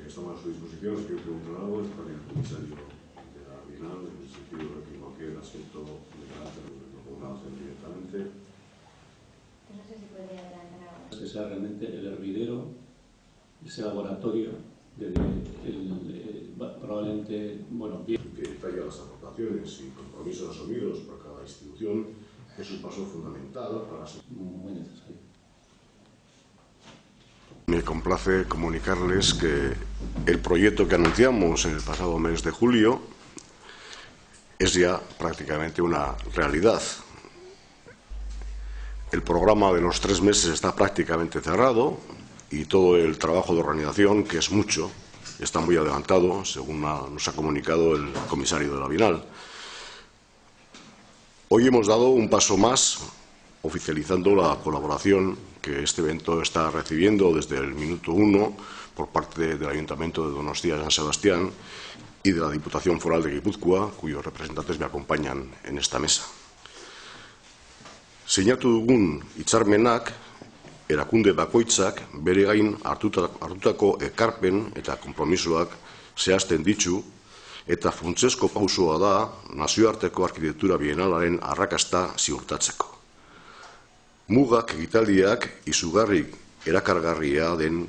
Estamos a su disposición. Si quiero preguntar algo, está el comisario de la Bienal, en el sentido de que cualquier asunto de carácter lo podamos hacer directamente. No sé si podría adelantar algo. Que sea realmente el hervidero, ese laboratorio, probablemente, bueno, bien. Que detalla las aportaciones y compromisos asumidos por cada institución es un paso fundamental para su... Muy necesario. Me complace comunicarles que el proyecto que anunciamos el pasado mes de julio es ya prácticamente una realidad. El programa de los 3 meses está prácticamente cerrado y todo el trabajo de organización, que es mucho, está muy adelantado, según nos ha comunicado el comisario de la Bienal. Hoy hemos dado un paso más, oficializando la colaboración que este evento está recibiendo desde el minuto 1 por parte del Ayuntamiento de Donostia San Sebastián y de la Diputación Foral de Guipúzcoa, cuyos representantes me acompañan en esta mesa. Sinatu dugun hitzarmenak erakunde bakoitzak bere gain hartutako ekarpen eta konpromisoak zehazten ditu eta funtsezko pausoa da nazioarteko arkitektura bienalaren arrakasta ziurtatzeko. Mugak egitaldiak izugarri erakargarria den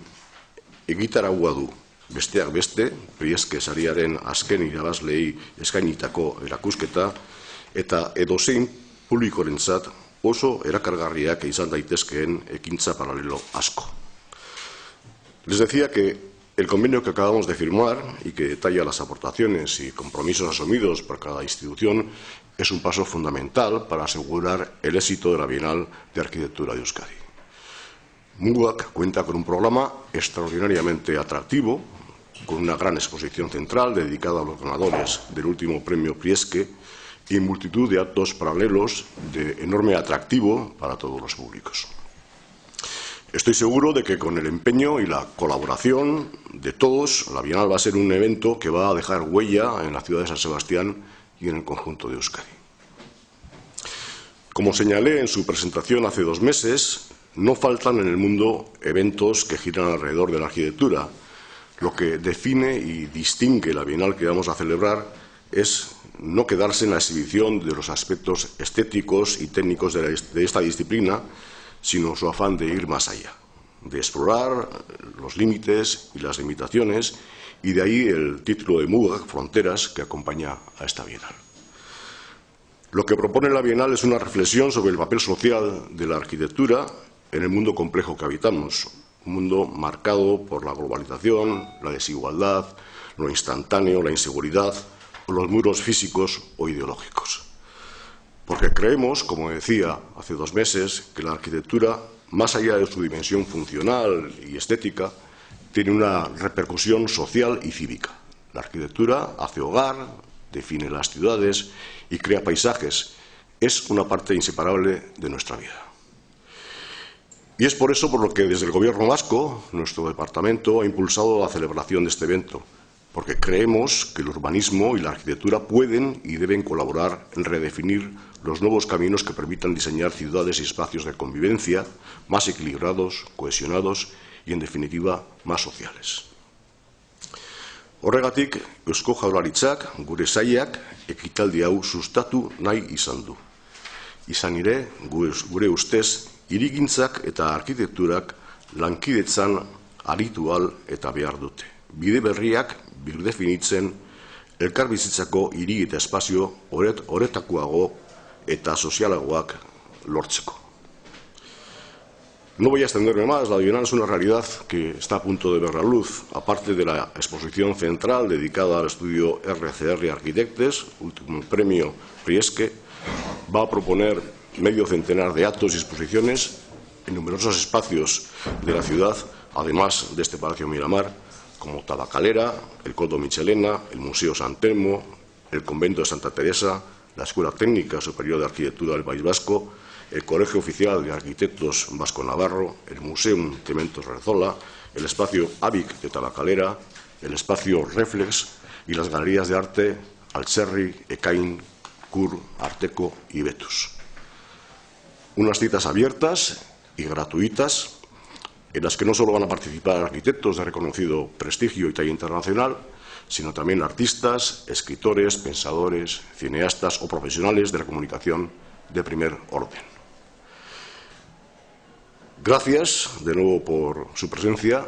egitaraua du, besteak beste, Prieske sariaren azken irabazleei eskainitako erakusketa eta edozein publikorentzat oso erakargarriak izan daitezkeen ekintza paralelo asko. Les decía que el convenio que acabamos de firmar y que detalla las aportaciones y compromisos asumidos por cada institución es un paso fundamental para asegurar el éxito de la Bienal de Arquitectura de Euskadi. Mugak cuenta con un programa extraordinariamente atractivo, con una gran exposición central dedicada a los ganadores del último premio Prieske y multitud de actos paralelos de enorme atractivo para todos los públicos. Estoy seguro de que con el empeño y la colaboración de todos, la Bienal va a ser un evento que va a dejar huella en la ciudad de San Sebastián y en el conjunto de Euskadi. Como señalé en su presentación hace 2 meses, no faltan en el mundo eventos que giran alrededor de la arquitectura. Lo que define y distingue la Bienal que vamos a celebrar es no quedarse en la exhibición de los aspectos estéticos y técnicos de esta disciplina, sino su afán de ir más allá, de explorar los límites y las limitaciones, y de ahí el título de Mugak, Fronteras, que acompaña a esta Bienal. Lo que propone la Bienal es una reflexión sobre el papel social de la arquitectura en el mundo complejo que habitamos, un mundo marcado por la globalización, la desigualdad, lo instantáneo, la inseguridad, o los muros físicos o ideológicos. Porque creemos, como decía hace 2 meses, que la arquitectura, más allá de su dimensión funcional y estética, tiene una repercusión social y cívica. La arquitectura hace hogar, define las ciudades y crea paisajes. Es una parte inseparable de nuestra vida. Y es por eso por lo que desde el Gobierno vasco, nuestro departamento, ha impulsado la celebración de este evento, porque creemos que el urbanismo y la arquitectura pueden y deben colaborar en redefinir los nuevos caminos que permitan diseñar ciudades y espacios de convivencia más equilibrados, cohesionados y, en definitiva, más sociales. Horregatik, Eusko Jaurlaritzak, gure sailak, ekitaldi hau sustatu nahi izan du. Izan ere, gure ustez, hirigintzak eta arkitekturak lankidetzan aritu ahal eta behar dute. Bide berriak birdefinitzen elkarbizitzako hiri eta espazio horretakoago eta sozialagoak lortzeko. No voy a extenderme más, la Bienal es una realidad que está a punto de ver la luz. Aparte de la exposición central dedicada al estudio RCR Arquitectes, último premio Prieske, va a proponer medio centenar de actos y exposiciones en numerosos espacios de la ciudad, además de este Palacio Miramar, como Tabacalera, el Coto Michelena, el Museo San Telmo, el Convento de Santa Teresa, la Escuela Técnica Superior de Arquitectura del País Vasco el Colegio Oficial de Arquitectos Vasco-Navarro, el Museum Tementos Rezola, el espacio AVIC de Tabacalera, el espacio Reflex y las galerías de arte Alcherri, Ekain, Cur, Arteco y Vetus. Unas citas abiertas y gratuitas en las que no solo van a participar arquitectos de reconocido prestigio y talla internacional, sino también artistas, escritores, pensadores, cineastas o profesionales de la comunicación de primer orden. Gracias de nuevo por su presencia